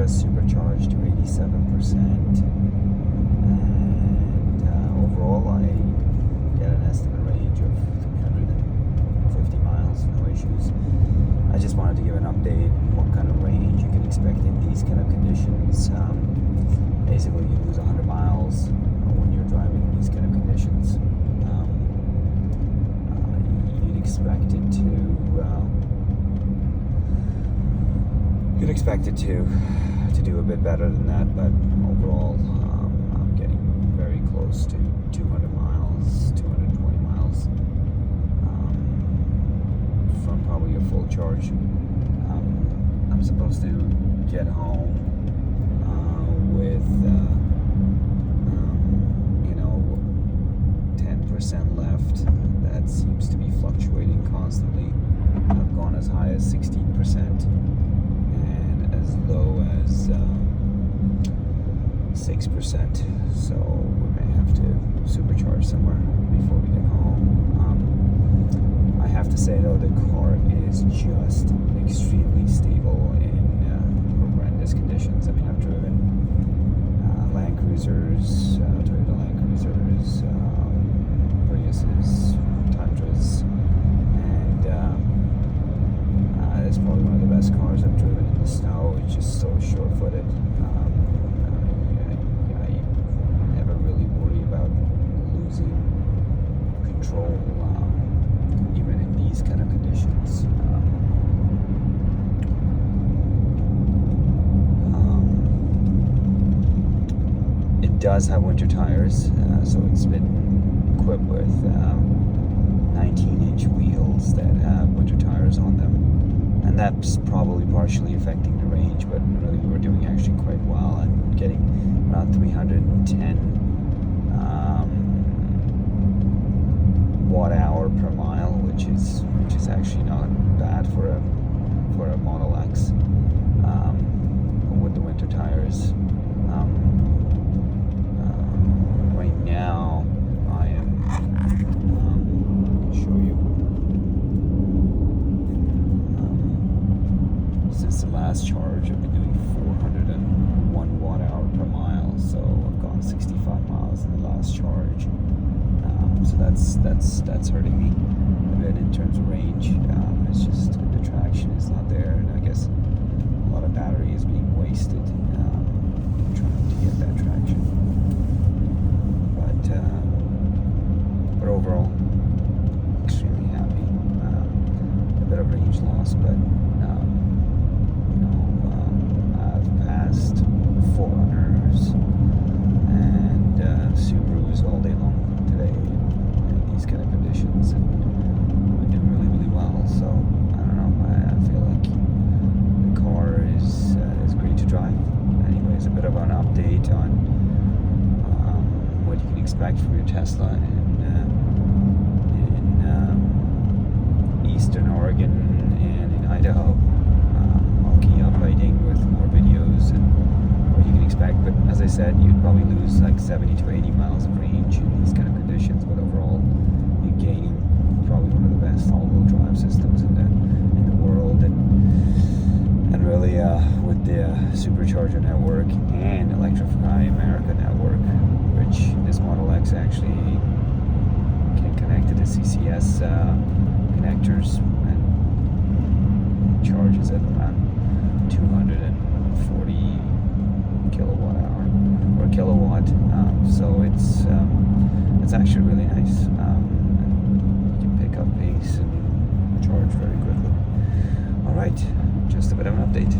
just supercharged to 87%. And overall, I get an estimate range of 350 miles, no issues. I just wanted to give an update on what kind of range you can expect in these kind of conditions. Basically, you lose 100 miles when you're driving in these kind of conditions. You'd expect it to. You'd expect it to do a bit better than that, but overall, I'm getting very close to 200 miles, 220 miles from probably a full charge. I'm supposed to get home with 10% left. That seems to be fluctuating constantly. I've gone as high as 16% and as low as 6%. So we may have to supercharge somewhere before we get home. I have to say though, the car is just extremely stable in horrendous conditions. I mean, I've driven Land Cruisers, Toyota Land Cruisers, Priuses, Tundras, and it's probably one of the best cars I've driven in the snow. It's just so sure-footed. I never really worry about losing control, even in these kind of conditions. It does have winter tires, so it's been equipped with 19-inch wheels that have winter tires on them, and that's probably partially affecting the range, but really we were doing actually quite well and getting around 310 watt-hour per mile, which is actually not bad for a Model X with the winter tires. Right now I am show you since the last charge I've been doing 401 watt-hour per mile, so I've gone 65 miles in the last charge. So that's hurting me a bit in terms of range. It's just the traction is not there, and I guess a lot of battery is being wasted trying to get that traction. But overall, extremely happy. A bit of range loss, but I've passed Forerunners and Subarus all day long today in these kind of conditions, and we're doing really, really well. So I don't know. I feel like the car is great to drive. Anyways, a bit of an update on what you can expect from your Tesla in Eastern Oregon and in Idaho. I'll keep updating with more videos and what you can expect, but as I said, you'd probably lose like 70 to 80 miles of range in these kind of conditions, but overall you're gaining probably one of the best all-wheel drive systems in the world, and really with the supercharger network and Electrify America network, which this Model X actually can connect to the CCS connectors and charges at around 240 kilowatt hour or kilowatt. So it's actually really nice. You can pick up pace and charge very quickly. All right, just a bit of an update.